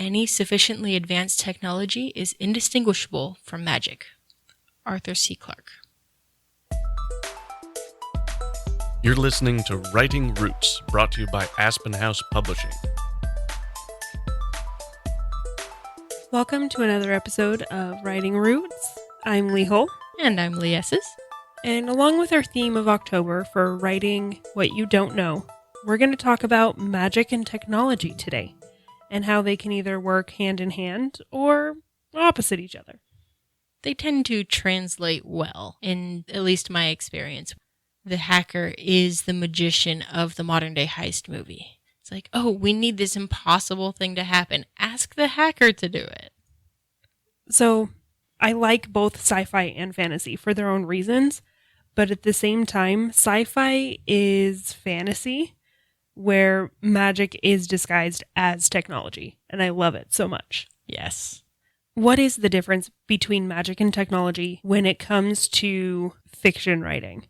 any sufficiently advanced technology is indistinguishable from magic. Arthur C. Clarke. You're listening to Writing Roots, brought to you by Aspen House Publishing. Welcome to another episode of Writing Roots. I'm Leigh. And I'm Leigh Esses. And along with our theme of October for writing what you don't know, we're going to talk about magic and technology today, and how they can either work hand in hand or opposite each other. They tend to translate well, in at least my experience. The hacker is the magician of the modern day heist movie. It's like, oh, we need this impossible thing to happen. Ask the hacker to do it. So I like both sci-fi and fantasy for their own reasons, but at the same time, sci-fi is fantasy where magic is disguised as technology, and I love it so much. Yes. What is the difference between magic and technology when it comes to fiction writing?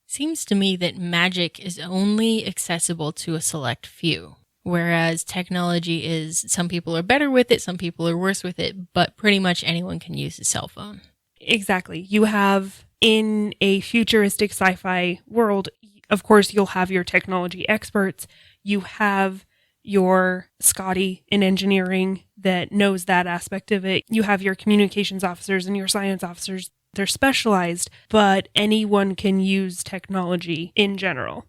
Seems to me that magic is only accessible to a select few, whereas technology is, some people are better with it, some people are worse with it, but pretty much anyone can use a cell phone. Exactly. You have, in a futuristic sci-fi world, of course, you'll have your technology experts. You have your Scotty in engineering that knows that aspect of it. You have your communications officers and your science officers. They're specialized, but anyone can use technology in general.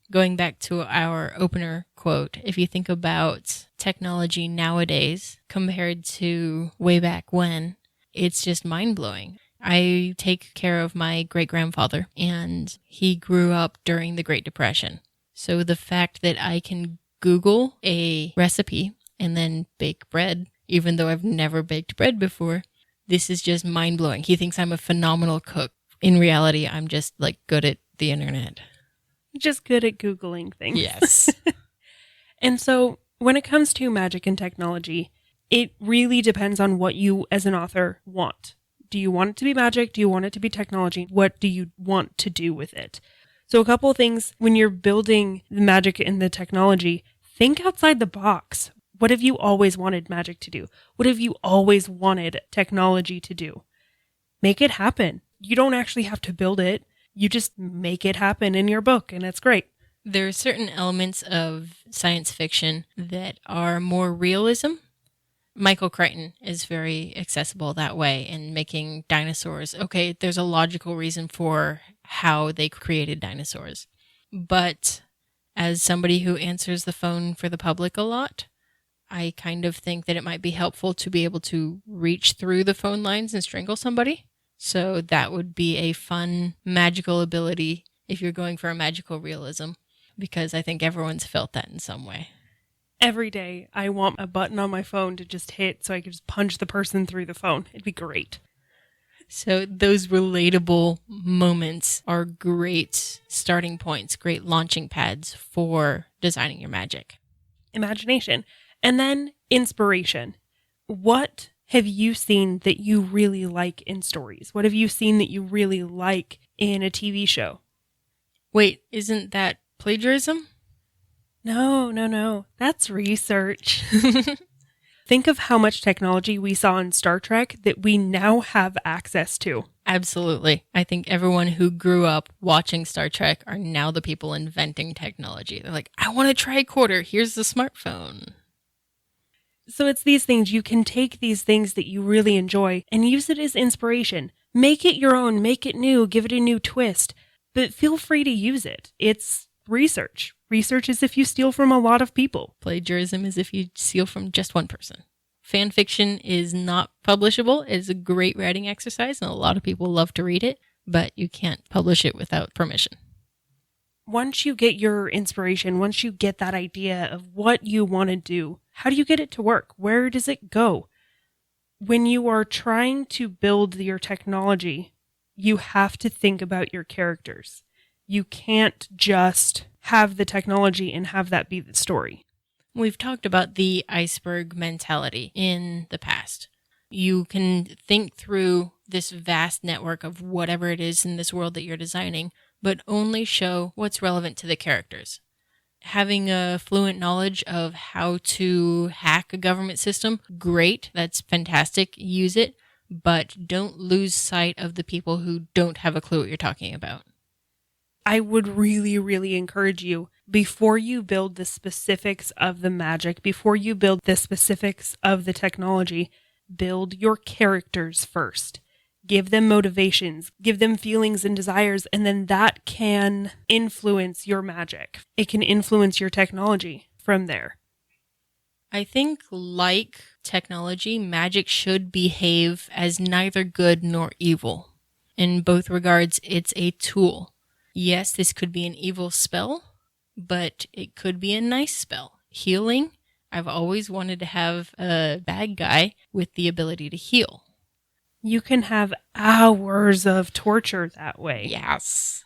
Going back to our opener quote, if you think about technology nowadays compared to way back when, it's just mind-blowing. I take care of my great-grandfather, and he grew up during the Great Depression. So the fact that I can Google a recipe and then bake bread, even though I've never baked bread before, this is just mind-blowing. He thinks I'm a phenomenal cook. In reality, I'm just good at the internet. Just good at Googling things. Yes. And so when it comes to magic and technology, it really depends on what you as an author want. Do you want it to be magic? Do you want it to be technology? What do you want to do with it? So a couple of things when you're building the magic and the technology, think outside the box. What have you always wanted magic to do? What have you always wanted technology to do? Make it happen. You don't actually have to build it. You just make it happen in your book, and it's great. There are certain elements of science fiction that are more realism. Michael Crichton is very accessible that way in making dinosaurs. Okay, there's a logical reason for how they created dinosaurs. But as somebody who answers the phone for the public a lot, I kind of think that it might be helpful to be able to reach through the phone lines and strangle somebody. So that would be a fun magical ability if you're going for a magical realism, because I think everyone's felt that in some way. Every day, I want a button on my phone to just hit so I can just punch the person through the phone. It'd be great. So those relatable moments are great starting points, great launching pads for designing your magic. Imagination. And then inspiration. What have you seen that you really like in stories? What have you seen that you really like in a TV show? Wait, isn't that plagiarism? No. That's research. Think of how much technology we saw in Star Trek that we now have access to. Absolutely. I think everyone who grew up watching Star Trek are now the people inventing technology. They're like, I want a tricorder. Here's the smartphone. So it's these things. You can take these things that you really enjoy and use it as inspiration. Make it your own. Make it new. Give it a new twist. But feel free to use it. It's research. Research is if you steal from a lot of people. Plagiarism is if you steal from just one person. Fan fiction is not publishable. It's a great writing exercise, and a lot of people love to read it, but you can't publish it without permission. Once you get your inspiration, once you get that idea of what you want to do, how do you get it to work? Where does it go? When you are trying to build your technology, you have to think about your characters. You can't just have the technology and have that be the story. We've talked about the iceberg mentality in the past. You can think through this vast network of whatever it is in this world that you're designing, but only show what's relevant to the characters. Having a fluent knowledge of how to hack a government system, great. That's fantastic. Use it. But don't lose sight of the people who don't have a clue what you're talking about. I would really, really encourage you, before you build the specifics of the magic, before you build the specifics of the technology, build your characters first. Give them motivations, give them feelings and desires, and then that can influence your magic. It can influence your technology from there. I think, like technology, magic should behave as neither good nor evil. In both regards, it's a tool. Yes, this could be an evil spell, but it could be a nice spell. Healing, I've always wanted to have a bad guy with the ability to heal. You can have hours of torture that way. Yes.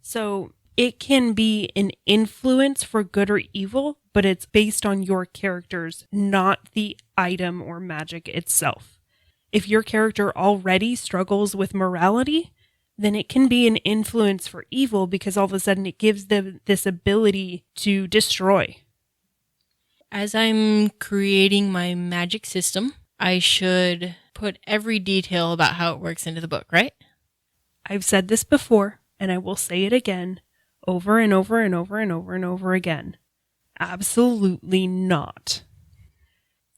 So it can be an influence for good or evil, but it's based on your characters, not the item or magic itself. If your character already struggles with morality, then it can be an influence for evil because all of a sudden it gives them this ability to destroy. As I'm creating my magic system, I should put every detail about how it works into the book, right? I've said this before, and I will say it again, over and over and over and over and over again. Absolutely not.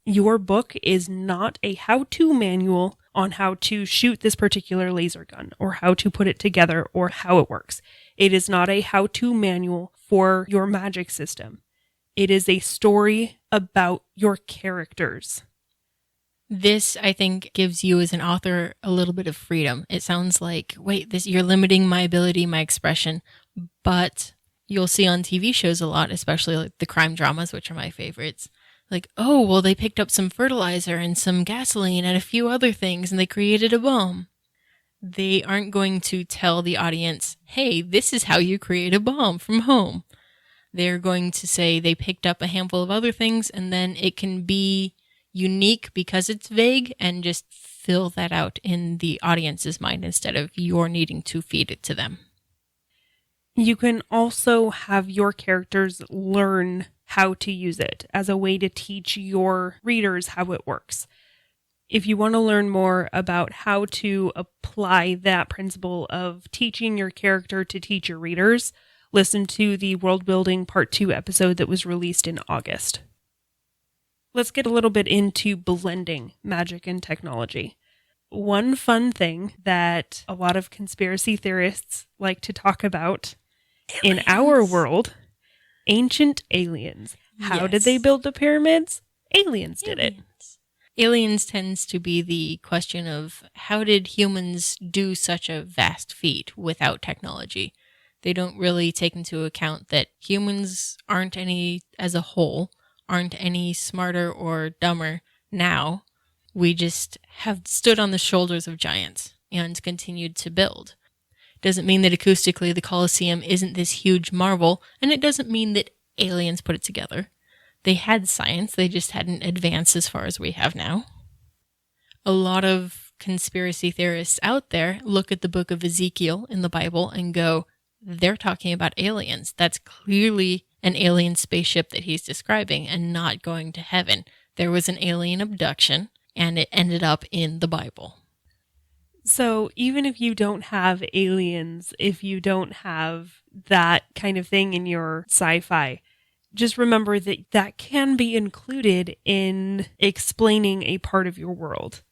Your book is not a how-to manual on how to shoot this particular laser gun, or how to put it together, or how it works. It is not a how-to manual for your magic system. It is a story about your characters. This, I think, gives you as an author a little bit of freedom. It sounds like, wait, you're limiting my ability, my expression, but you'll see on TV shows a lot, especially like the crime dramas, which are my favorites. Like, oh, well, they picked up some fertilizer and some gasoline and a few other things, and they created a bomb. They aren't going to tell the audience, hey, this is how you create a bomb from home. They're going to say they picked up a handful of other things, and then it can be unique because it's vague, and just fill that out in the audience's mind instead of your needing to feed it to them. You can also have your characters learn how to use it as a way to teach your readers how it works. If you want to learn more about how to apply that principle of teaching your character to teach your readers, listen to the World Building Part 2 episode that was released in August. Let's get a little bit into blending magic and technology. One fun thing that a lot of conspiracy theorists like to talk about in our world, ancient aliens. How did they build the pyramids? Aliens did it. Aliens tends to be the question of how did humans do such a vast feat without technology? They don't really take into account that humans aren't any, as a whole, aren't any smarter or dumber now. We just have stood on the shoulders of giants and continued to build. Doesn't mean that acoustically the Colosseum isn't this huge marvel, and it doesn't mean that aliens put it together. They had science, they just hadn't advanced as far as we have now. A lot of conspiracy theorists out there look at the book of Ezekiel in the Bible and go, they're talking about aliens. That's clearly an alien spaceship that he's describing and not going to heaven. There was an alien abduction, and it ended up in the Bible. So even if you don't have aliens, if you don't have that kind of thing in your sci-fi, just remember that that can be included in explaining a part of your world.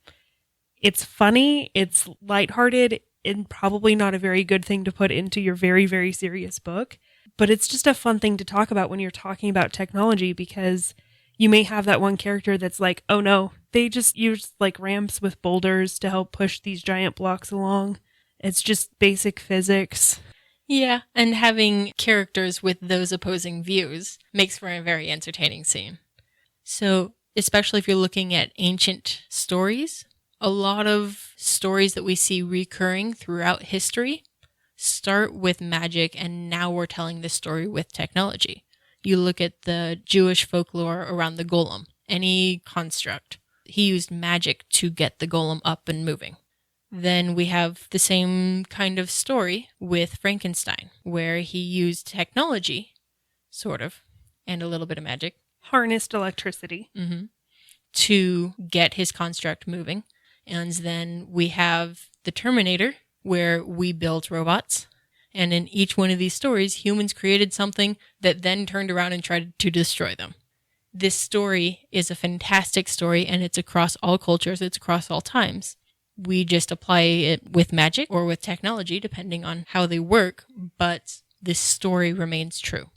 It's funny, it's lighthearted, and probably not a very good thing to put into your very, very serious book, but it's just a fun thing to talk about when you're talking about technology, because you may have that one character that's like, oh no, they just use like ramps with boulders to help push these giant blocks along. It's just basic physics. Yeah, and having characters with those opposing views makes for a very entertaining scene. So, especially if you're looking at ancient stories, a lot of stories that we see recurring throughout history start with magic, and now we're telling this story with technology. You look at the Jewish folklore around the golem, any construct. He used magic to get the golem up and moving. Then we have the same kind of story with Frankenstein, where he used technology sort of, and a little bit of magic, Harnessed electricity. to get his construct moving. And then we have the Terminator, where we built robots. And in each one of these stories, humans created something that then turned around and tried to destroy them. This story is a fantastic story, and it's across all cultures, it's across all times. We just apply it with magic or with technology, depending on how they work, but this story remains true.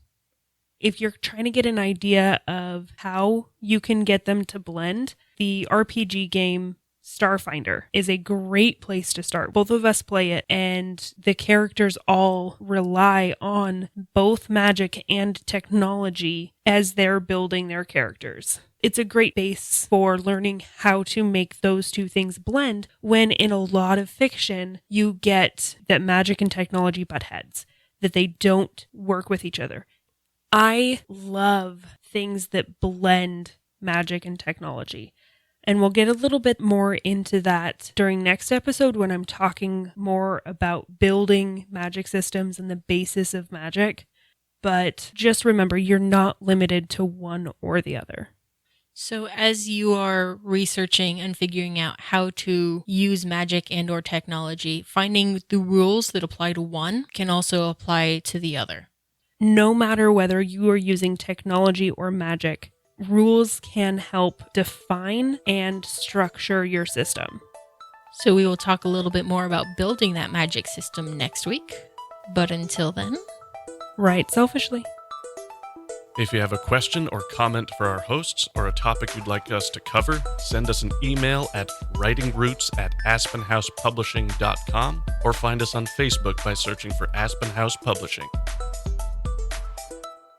If you're trying to get an idea of how you can get them to blend, the RPG game Starfinder is a great place to start. Both of us play it, and the characters all rely on both magic and technology as they're building their characters. It's a great base for learning how to make those two things blend, when in a lot of fiction, you get that magic and technology butt heads, that they don't work with each other. I love things that blend magic and technology. And we'll get a little bit more into that during next episode when I'm talking more about building magic systems and the basis of magic. But just remember, you're not limited to one or the other. So as you are researching and figuring out how to use magic and or technology, finding the rules that apply to one can also apply to the other. No matter whether you are using technology or magic, rules can help define and structure your system. So we will talk a little bit more about building that magic system next week. But until then, Write selfishly. If you have a question or comment for our hosts or a topic you'd like us to cover, send us an email at writingroots@aspenhousepublishing.com or find us on Facebook by searching for Aspen House Publishing.